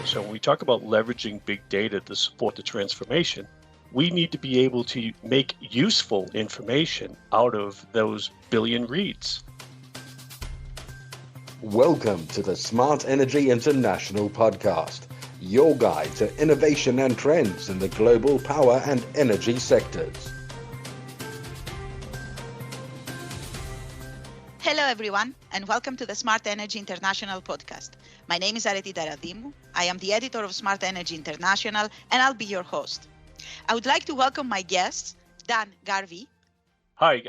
So when we talk about leveraging big data to support the transformation, we need to be able to make useful information out of those billion reads. Welcome to the Smart Energy International podcast, your guide to innovation and trends in the global power and energy sectors. Hello, everyone, and welcome to the Smart Energy International podcast. My name is Areti Ntaradimou. I am the editor of Smart Energy International, and I'll be your host. I would like to welcome my guests, Dan Garvey. Hi,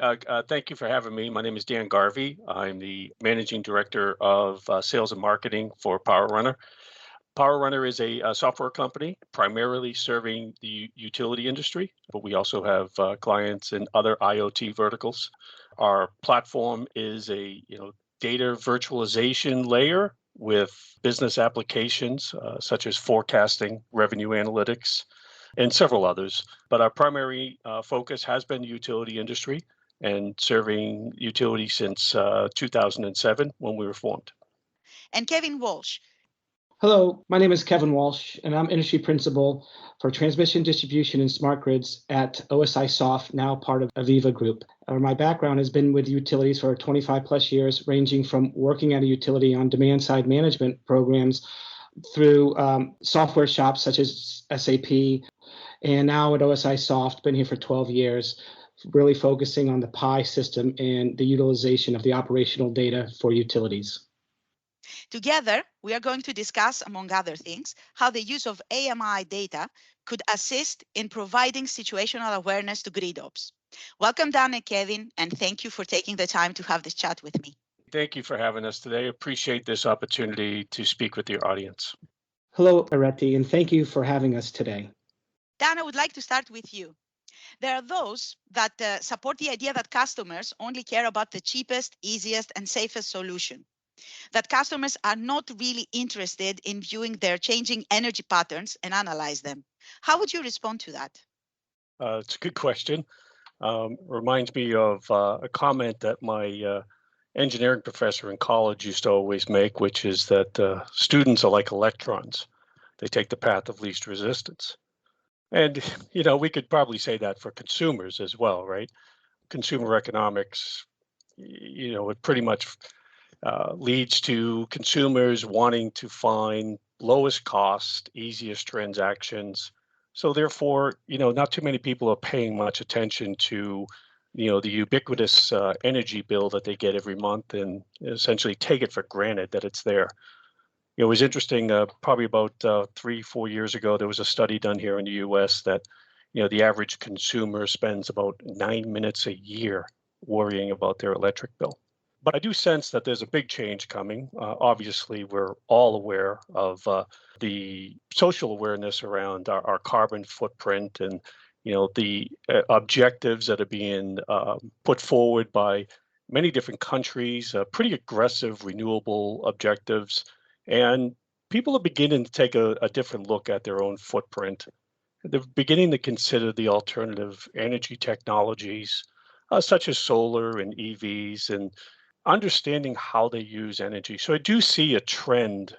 thank you for having me. My name is Dan Garvey. I'm the Managing Director of Sales and Marketing for PowerRunner. PowerRunner is a software company primarily serving the utility industry, but we also have clients in other IoT verticals. Our platform is a data virtualization layer with business applications such as forecasting, revenue analytics, and several others. But our primary focus has been the utility industry and serving utility since 2007 when we were formed. And Kevin Walsh. Hello, my name is Kevin Walsh, and I'm Industry Principal for Transmission, Distribution, and Smart Grids at Whyosisoft, now part of Aviva Group. My background has been with utilities for 25 plus years, ranging from working at a utility on demand-side management programs through software shops such as SAP, and now at Whyosisoft, been here for 12 years, really focusing on the PI system and the utilization of the operational data for utilities. Together, we are going to discuss, among other things, how the use of AMI data could assist in providing situational awareness to grid ops. Welcome, Dan and Kevin, and thank you for taking the time to have this chat with me. Thank you for having us today. Appreciate this opportunity to speak with your audience. Hello, Areti, and thank you for having us today. Dan, I would like to start with you. There are those that support the idea that customers only care about the cheapest, easiest, and safest solution. That customers are not really interested in viewing their changing energy patterns and analyze them. How would you respond to that? It's a good question. Reminds me of a comment that my engineering professor in college used to always make, which is that students are like electrons. They take the path of least resistance. And, we could probably say that for consumers as well, right? Consumer economics, it pretty much leads to consumers wanting to find lowest cost, easiest transactions. So therefore, not too many people are paying much attention to, the ubiquitous energy bill that they get every month and essentially take it for granted that it's there. It was interesting, probably about 3-4 years ago, there was a study done here in the US that, the average consumer spends about 9 minutes a year worrying about their electric bill. But I do sense that there's a big change coming. Obviously, we're all aware of the social awareness around our carbon footprint and, the objectives that are being put forward by many different countries, pretty aggressive renewable objectives. And people are beginning to take a different look at their own footprint. They're beginning to consider the alternative energy technologies, such as solar and EVs, and understanding how they use energy. So I do see a trend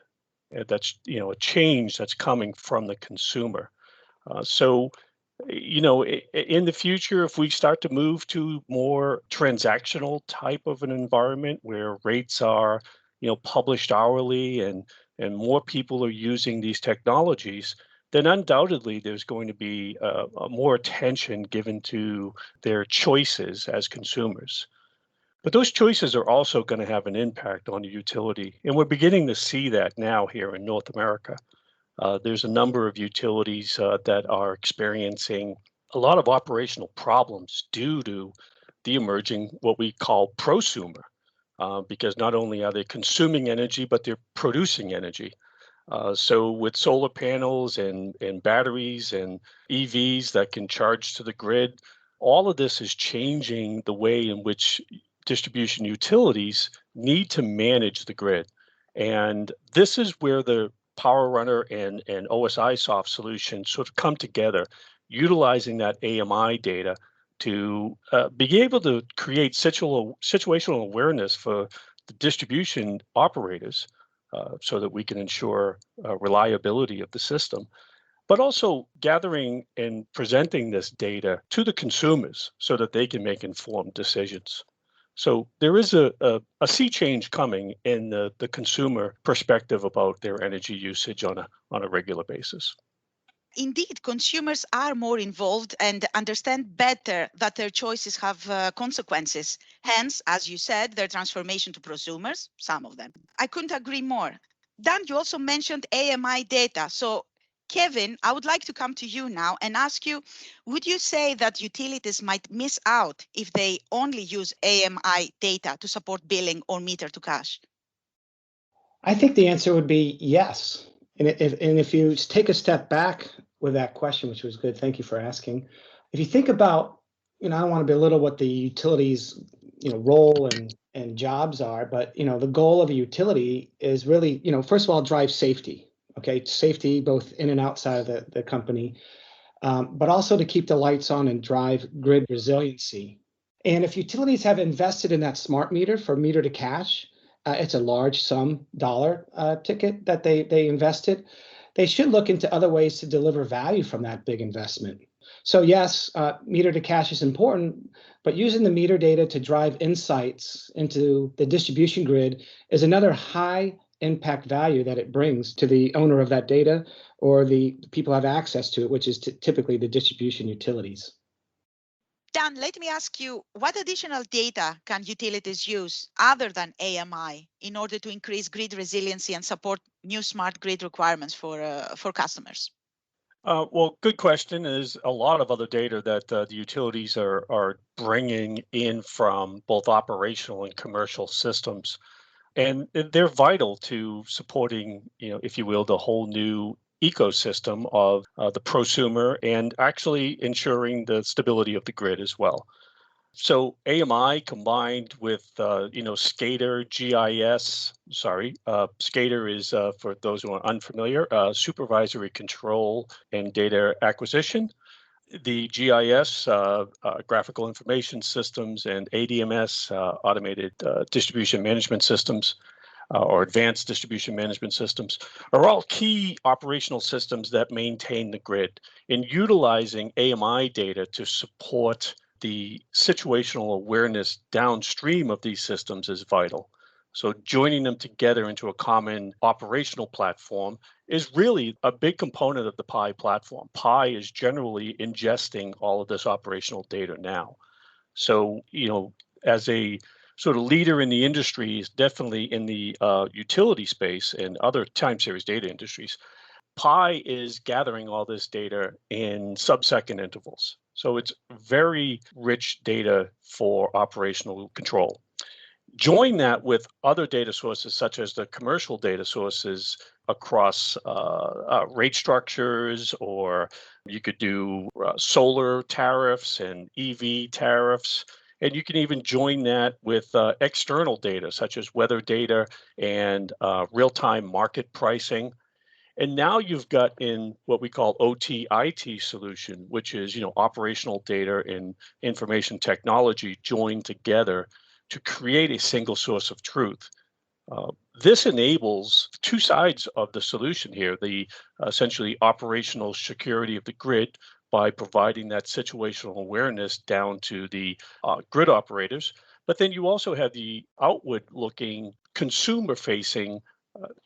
that's, a change that's coming from the consumer. In the future, if we start to move to more transactional type of an environment where rates are published hourly and more people are using these technologies, then undoubtedly there's going to be a more attention given to their choices as consumers. But those choices are also going to have an impact on the utility. And we're beginning to see that now here in North America. There's a number of utilities that are experiencing a lot of operational problems due to the emerging what we call prosumer. Because not only are they consuming energy, but they're producing energy. So with solar panels and batteries and EVs that can charge to the grid, all of this is changing the way in which distribution utilities need to manage the grid. And this is where the PowerRunner and Whyosisoft solutions sort of come together, utilizing that AMI data to be able to create situational awareness for the distribution operators so that we can ensure reliability of the system, but also gathering and presenting this data to the consumers so that they can make informed decisions. So there is a sea change coming in the consumer perspective about their energy usage on a regular basis. Indeed, consumers are more involved and understand better that their choices have consequences. Hence, as you said, their transformation to prosumers, some of them. I couldn't agree more. Dan, you also mentioned AMI data. So, Kevin, I would like to come to you now and ask you, would you say that utilities might miss out if they only use AMI data to support billing or meter to cash? I think the answer would be yes. And if you take a step back with that question, which was good, thank you for asking. If you think about, I don't want to belittle what the utilities, role and jobs are, but the goal of a utility is really, first of all, drive safety. Okay, safety both in and outside of the company, but also to keep the lights on and drive grid resiliency. And if utilities have invested in that smart meter for meter to cash, it's a large sum dollar ticket that they invested. They should look into other ways to deliver value from that big investment. So yes, meter to cash is important, but using the meter data to drive insights into the distribution grid is another high impact value that it brings to the owner of that data or the people who have access to it, which is typically the distribution utilities. Dan, let me ask you, what additional data can utilities use other than AMI in order to increase grid resiliency and support new smart grid requirements for customers? Well, good question. There's a lot of other data that the utilities are bringing in from both operational and commercial systems. And they're vital to supporting, if you will, the whole new ecosystem of the prosumer and actually ensuring the stability of the grid as well. So AMI combined with, SCADA, GIS, SCADA is, for those who are unfamiliar, supervisory control and data acquisition. The GIS, graphical information systems, and ADMS, automated distribution management systems, or advanced distribution management systems, are all key operational systems that maintain the grid. In utilizing AMI data to support the situational awareness downstream of these systems is vital. So joining them together into a common operational platform is really a big component of the Pi platform. Pi is generally ingesting all of this operational data now. So, as a sort of leader in the industry, is definitely in the utility space and other time series data industries, Pi is gathering all this data in sub-second intervals. So it's very rich data for operational control. Join that with other data sources, such as the commercial data sources across rate structures, or you could do solar tariffs and EV tariffs. And you can even join that with external data, such as weather data and real-time market pricing. And now you've got in what we call OT-IT solution, which is, operational data and information technology joined together to create a single source of truth. This enables two sides of the solution here, the essentially operational security of the grid by providing that situational awareness down to the grid operators. But then you also have the outward looking consumer facing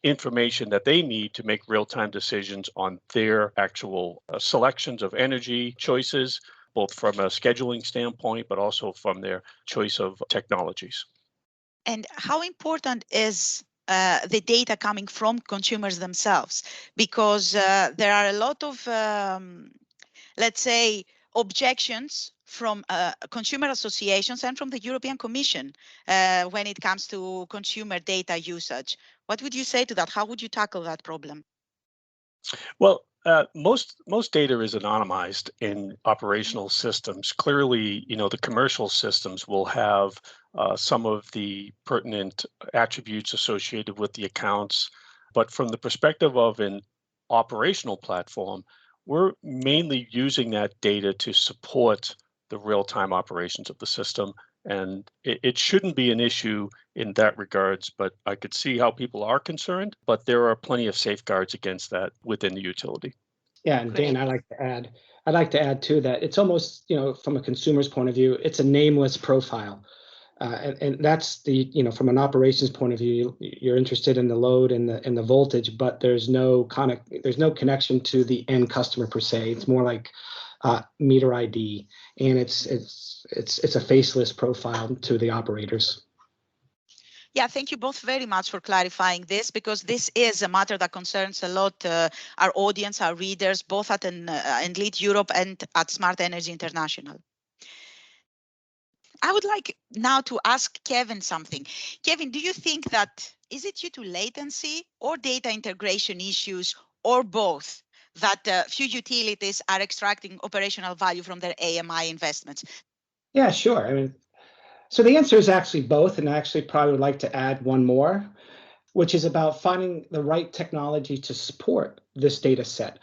information that they need to make real-time decisions on their actual selections of energy choices, both from a scheduling standpoint, but also from their choice of technologies. And how important is the data coming from consumers themselves? Because there are a lot of, let's say, objections from consumer associations and from the European Commission when it comes to consumer data usage. What would you say to that? How would you tackle that problem? Well, most data is anonymized in operational systems. Clearly, the commercial systems will have some of the pertinent attributes associated with the accounts. But from the perspective of an operational platform, we're mainly using that data to support the real-time operations of the system And it shouldn't be an issue in that regards, but I could see how people are concerned, but there are plenty of safeguards against that within the utility. Yeah, and Dan, I'd like to add too that it's almost, from a consumer's point of view, it's a nameless profile. And that's from an operations point of view, you're interested in the load and the voltage, but there's no connection to the end customer per se. It's more like meter ID, and it's a faceless profile to the operators. Yeah, thank you both very much for clarifying this, because this is a matter that concerns a lot our audience, our readers, both at Lead Europe and at Smart Energy International. I would like now to ask Kevin something. Kevin, do you think that is it due to latency or data integration issues or both that few utilities are extracting operational value from their AMI investments? Yeah, sure. I mean, so the answer is actually both, and I actually probably would like to add one more, which is about finding the right technology to support this data set.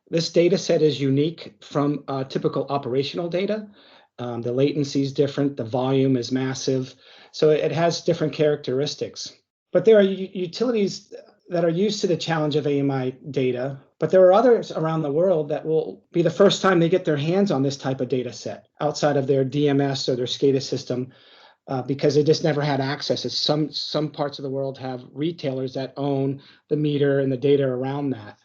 This data set is unique from typical operational data. The latency is different, the volume is massive, so it has different characteristics. But there are utilities that are used to the challenge of AMI data, but there are others around the world that will be the first time they get their hands on this type of data set outside of their DMS or their SCADA system, because they just never had access. Some parts of the world have retailers that own the meter and the data around that.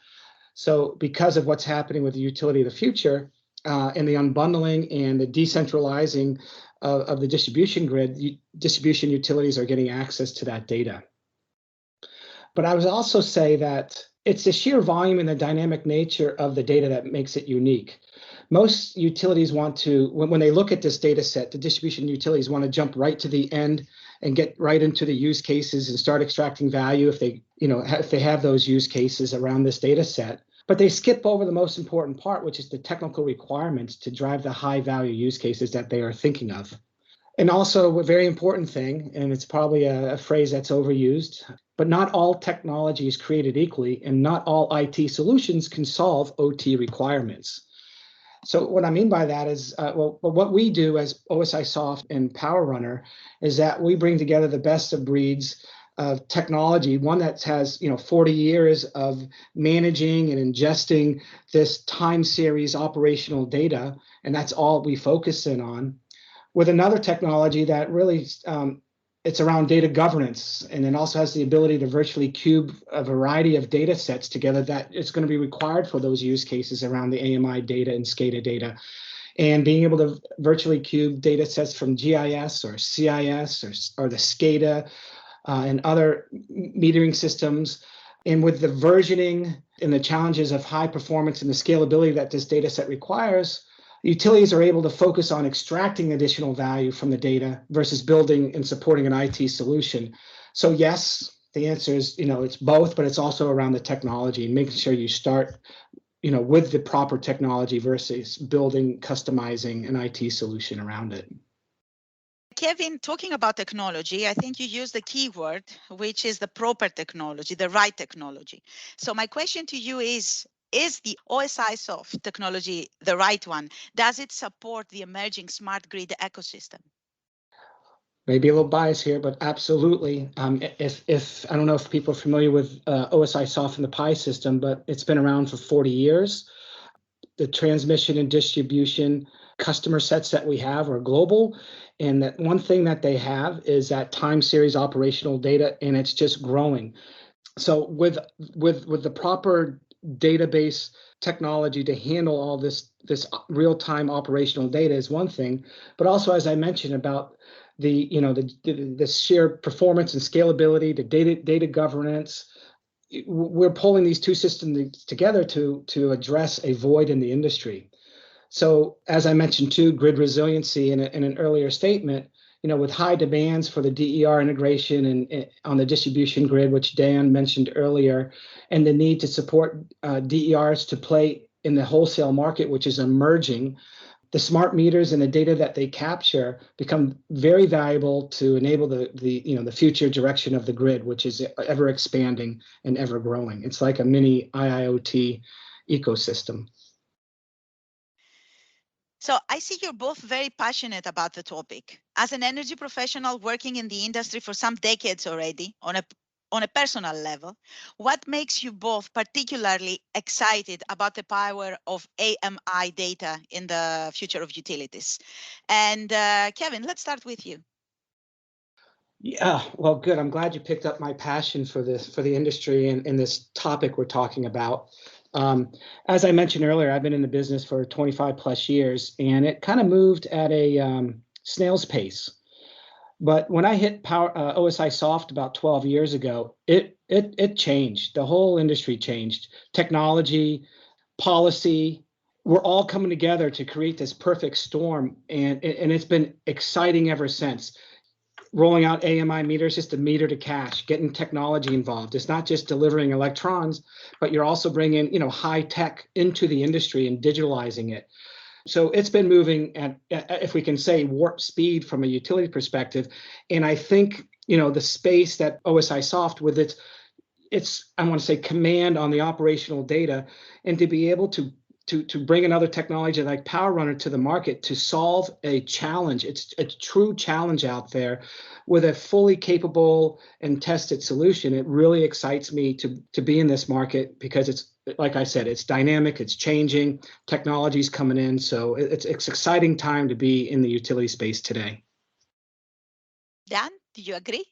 So because of what's happening with the utility of the future and the unbundling and the decentralizing of the distribution grid, distribution utilities are getting access to that data. But I would also say that it's the sheer volume and the dynamic nature of the data that makes it unique. Most utilities want to, when they look at this data set, the distribution utilities want to jump right to the end and get right into the use cases and start extracting value if they have those use cases around this data set. But they skip over the most important part, which is the technical requirements to drive the high value use cases that they are thinking of. And also a very important thing, and it's probably a phrase that's overused, but not all technology is created equally, and not all IT solutions can solve OT requirements. So what I mean by that is, what we do as Whyosisoft and PowerRunner is that we bring together the best of breeds of technology, one that has 40 years of managing and ingesting this time series operational data, and that's all we focus in on, with another technology that really it's around data governance, and it also has the ability to virtually cube a variety of data sets together that is going to be required for those use cases around the AMI data and SCADA data. And being able to virtually cube data sets from GIS or CIS or the SCADA and other metering systems. And with the versioning and the challenges of high performance and the scalability that this data set requires, utilities are able to focus on extracting additional value from the data versus building and supporting an IT solution. So yes, the answer is, it's both, but it's also around the technology and making sure you start, with the proper technology versus building, customizing an IT solution around it. Kevin, talking about technology, I think you used the key word, which is the proper technology, the right technology. So my question to you is the Whyosisoft technology the right one? Does it support the emerging smart grid ecosystem? Maybe a little bias here, but absolutely. If I don't know if people are familiar with Whyosisoft and the Pi system, but it's been around for 40 years. The transmission and distribution customer sets that we have are global, and that one thing that they have is that time series operational data, and it's just growing. So with the proper database technology to handle all this real-time operational data is one thing, but also, as I mentioned, about the sheer performance and scalability, the data governance. We're pulling these two systems together to address a void in the industry. So as I mentioned too, grid resiliency in an earlier statement, with high demands for the DER integration and on the distribution grid, which Dan mentioned earlier, and the need to support DERs to play in the wholesale market, which is emerging, the smart meters and the data that they capture become very valuable to enable the future direction of the grid, which is ever expanding and ever growing. It's like a mini IIoT ecosystem. So I see you're both very passionate about the topic. As an energy professional working in the industry for some decades already on a personal level, what makes you both particularly excited about the power of AMI data in the future of utilities? And Kevin, let's start with you. Yeah, well, good. I'm glad you picked up my passion for the industry and this topic we're talking about. As I mentioned earlier, I've been in the business for 25 plus years, and it kind of moved at a snail's pace. But when I hit Whyosisoft about 12 years ago, it changed. The whole industry changed. Technology, policy, we're all coming together to create this perfect storm, and it's been exciting ever since. Rolling out AMI meters, just a meter to cash, getting technology involved. It's not just delivering electrons, but you're also bringing, high tech into the industry and digitalizing it. So it's been moving at, if we can say, warp speed from a utility perspective. And I think, the space that Whyosisoft with its I want to say command on the operational data, and to be able to bring another technology like PowerRunner to the market to solve a challenge. It's a true challenge out there with a fully capable and tested solution. It really excites me to be in this market because it's, like I said, it's dynamic, it's changing, technology's coming in. So it's exciting time to be in the utility space today. Dan, do you agree?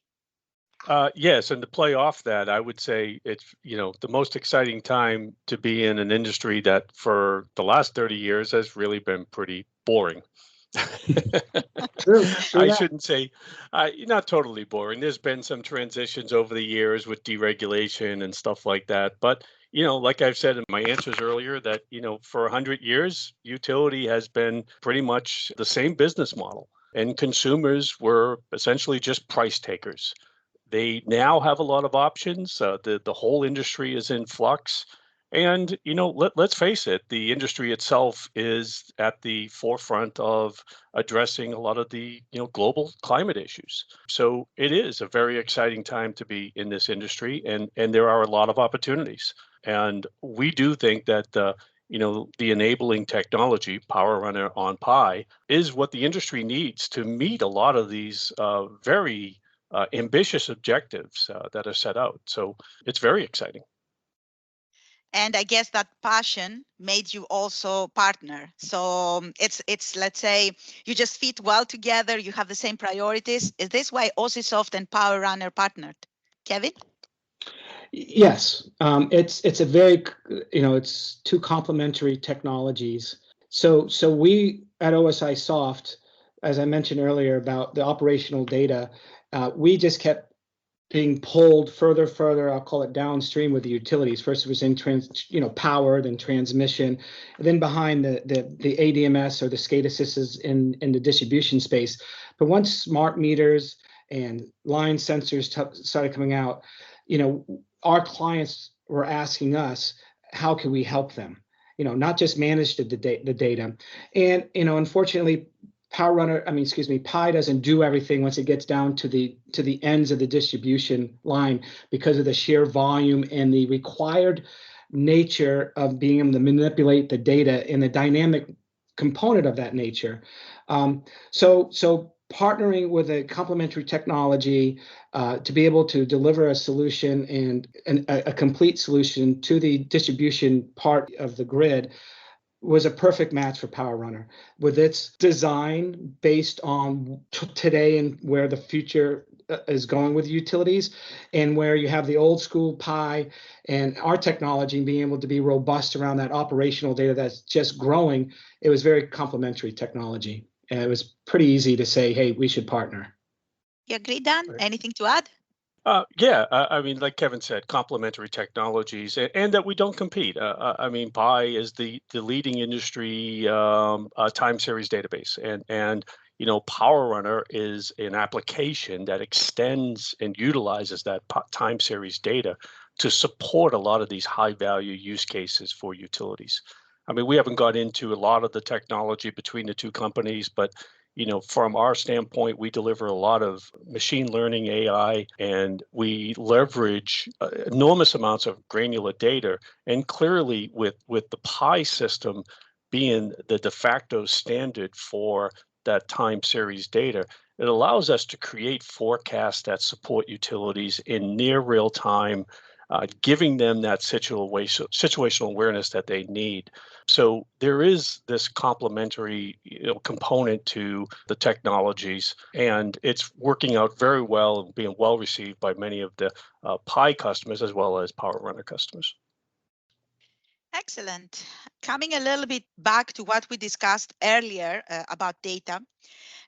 Yes, and to play off that, I would say it's, the most exciting time to be in an industry that for the last 30 years has really been pretty boring. True I that. shouldn't say, not totally boring. There's been some transitions over the years with deregulation and stuff like that. But, like I've said in my answers earlier, that, for 100 years, utility has been pretty much the same business model. And consumers were essentially just price takers. They now have a lot of options. The whole industry is in flux. And, let's face it, the industry itself is at the forefront of addressing a lot of the, global climate issues. So it is a very exciting time to be in this industry, and there are a lot of opportunities. And we do think that the enabling technology, PowerRunner on Pi, is what the industry needs to meet a lot of these very ambitious objectives that are set out. So it's very exciting. And I guess that passion made you also partner. So it's let's say you just fit well together. You have the same priorities. Is this why Whyosisoft and PowerRunner partnered? Kevin? Yes, it's a very, it's two complementary technologies. So we at Whyosisoft, as I mentioned earlier about the operational data, we just kept being pulled further, I'll call it downstream with the utilities. First it was in power, then transmission, and then behind the ADMS or the SCADA systems in the distribution space. But once smart meters and line sensors started coming out, our clients were asking us, how can we help them? Not just manage the data. And, unfortunately, Pi doesn't do everything once it gets down to the ends of the distribution line because of the sheer volume and the required nature of being able to manipulate the data and the dynamic component of that nature. So partnering with a complementary technology to be able to deliver a solution and a complete solution to the distribution part of the grid was a perfect match for PowerRunner with its design based on today and where the future is going with utilities, and where you have the old school Pi and our technology being able to be robust around that operational data that's just growing. It was very complementary technology, and it was pretty easy to say, hey, we should partner. You agree, Dan? Right. Anything to add? Yeah, I mean, like Kevin said, complementary technologies, and that we don't compete. I mean, Pi is the leading industry time series database, and PowerRunner is an application that extends and utilizes that time series data to support a lot of these high value use cases for utilities. I mean, we haven't got into a lot of the technology between the two companies, but from our standpoint, we deliver a lot of machine learning AI, and we leverage enormous amounts of granular data. And clearly with the Pi system, being the de facto standard for that time series data, it allows us to create forecasts that support utilities in near real time, giving them that situational awareness that they need. So there is this complementary component to the technologies, and it's working out very well and being well received by many of the Pi customers as well as PowerRunner customers. Excellent. Coming a little bit back to what we discussed earlier about data,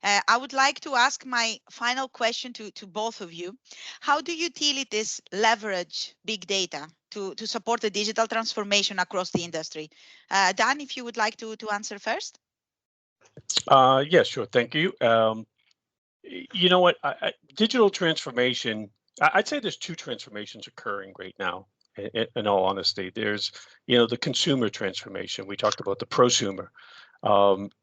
I would like to ask my final question to both of you. How do utilities leverage big data to support the digital transformation across the industry? Dan, if you would like to answer first. Yeah, sure. Thank you. You know what? Digital transformation, I'd say there's two transformations occurring right now. In all honesty, there's the consumer transformation. We talked about the prosumer,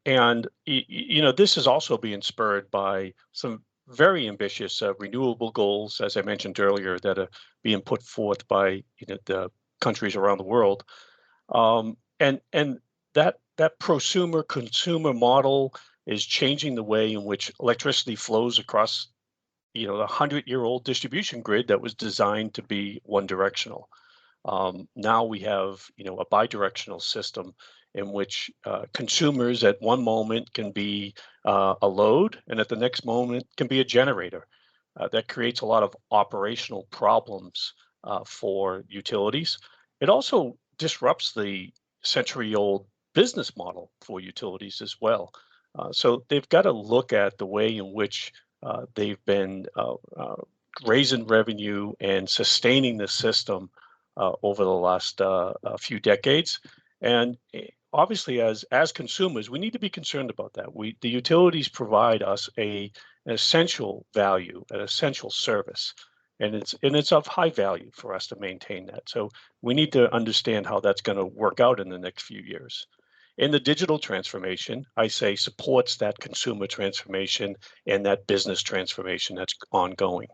and this is also being spurred by some very ambitious renewable goals, as I mentioned earlier, that are being put forth by the countries around the world, and that prosumer consumer model is changing the way in which electricity flows across the 100-year-old distribution grid that was designed to be one directional. Now we have a bidirectional system in which consumers at one moment can be a load, and at the next moment can be a generator. That creates a lot of operational problems for utilities. It also disrupts the century-old business model for utilities as well. So they've got to look at the way in which they've been raising revenue and sustaining the system over the last few decades. And obviously, as consumers, we need to be concerned about that. The utilities provide us an essential value, an essential service, and it's of high value for us to maintain that. So we need to understand how that's going to work out in the next few years. In the digital transformation, I say supports that consumer transformation and that business transformation that's ongoing.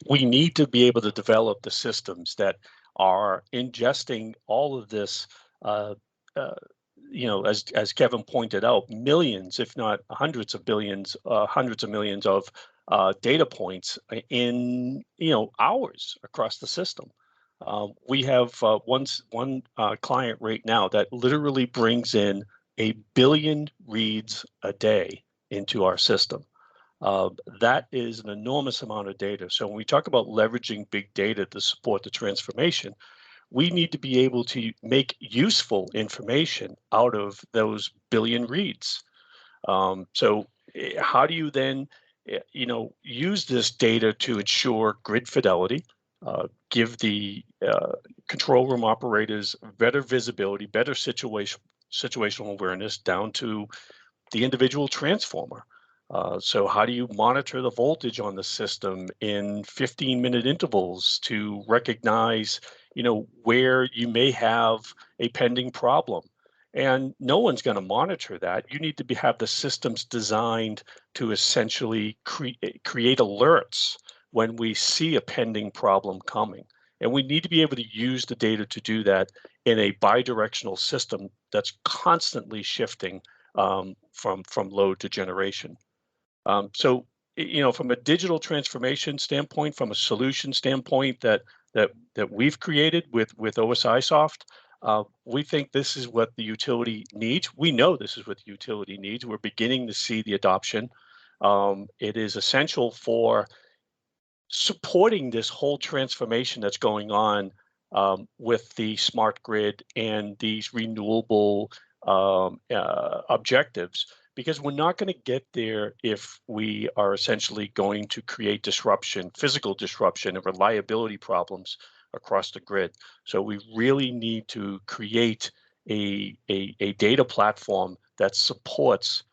We need to be able to develop the systems that are ingesting all of this, as Kevin pointed out, millions, if not hundreds of millions of data points in hours across the system. We have one client right now that literally brings in 1 billion reads a day into our system. That is an enormous amount of data. So when we talk about leveraging big data to support the transformation, we need to be able to make useful information out of those billion reads. So how do you then use this data to ensure grid fidelity, give the control room operators better visibility, better situational awareness down to the individual transformer? So how do you monitor the voltage on the system in 15-minute intervals to recognize, where you may have a pending problem? And no one's going to monitor that. You need to have the systems designed to essentially create alerts when we see a pending problem coming. And we need to be able to use the data to do that in a bidirectional system that's constantly shifting from load to generation. So, from a digital transformation standpoint, from a solution standpoint that we've created with Whyosisoft, we think this is what the utility needs. We know this is what the utility needs. We're beginning to see the adoption. It is essential for supporting this whole transformation that's going on with the smart grid and these renewable objectives, because we're not going to get there if we are essentially going to create disruption, physical disruption, and reliability problems across the grid. So we really need to create a data platform that supports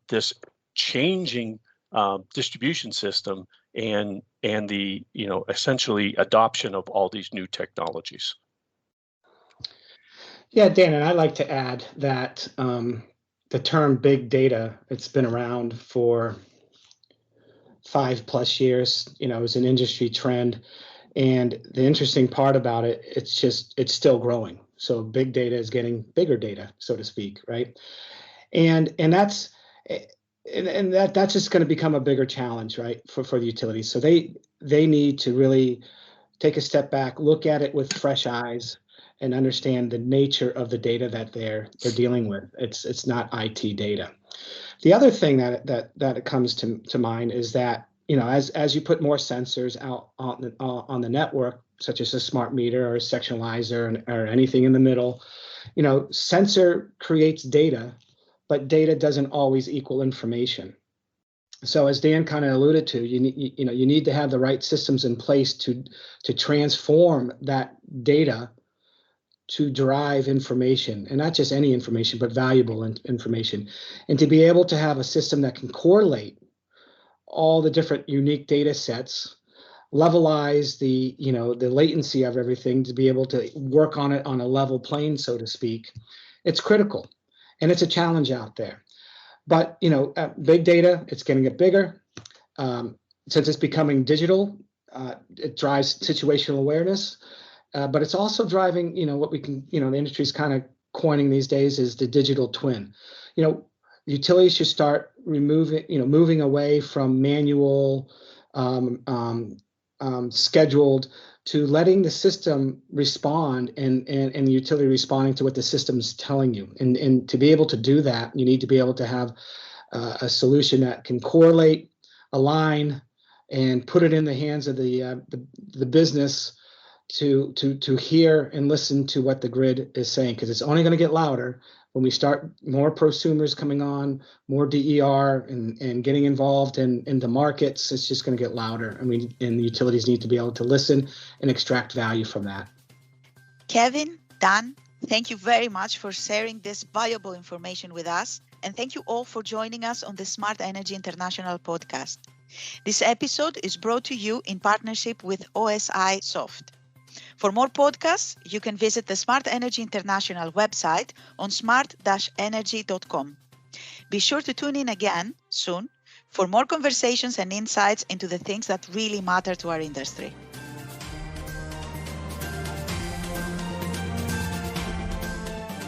this changing distribution system and the essentially adoption of all these new technologies. Yeah, Dan, and I'd like to add that the term big data, it's been around for 5+ years, it's an industry trend. And the interesting part about it, it's still growing. So big data is getting bigger data, so to speak, right? And that's just going to become a bigger challenge, right, for the utilities. So they need to really take a step back, look at it with fresh eyes, and understand the nature of the data that they're dealing with. It's not IT data. The other thing that comes to mind is that, you know, as you put more sensors out on the network, such as a smart meter or a sectionalizer or anything in the middle, you know, sensor creates data, but data doesn't always equal information. So as Dan kind of alluded to, you need to have the right systems in place to transform that data to derive information, and not just any information, but valuable information, and to be able to have a system that can correlate all the different unique data sets, levelize the latency of everything, to be able to work on it on a level plane, so to speak. It's critical, and it's a challenge out there. But, you know, big data, it's going to get bigger. Since it's becoming digital, it drives situational awareness. But it's also driving, you know, what we can, you know, the industry's kind of coining these days is the digital twin. You know, utilities should start moving away from manual, scheduled, to letting the system respond and the utility responding to what the system's telling you. And to be able to do that, you need to be able to have a solution that can correlate, align, and put it in the hands of the business to hear and listen to what the grid is saying, because it's only going to get louder when we start more prosumers coming on, more DER, and getting involved in the markets. It's just going to get louder. I mean, and the utilities need to be able to listen and extract value from that. Kevin, Dan, thank you very much for sharing this valuable information with us. And thank you all for joining us on the Smart Energy International podcast. This episode is brought to you in partnership with Whyosisoft. For more podcasts, you can visit the Smart Energy International website on smart-energy.com. Be sure to tune in again soon for more conversations and insights into the things that really matter to our industry.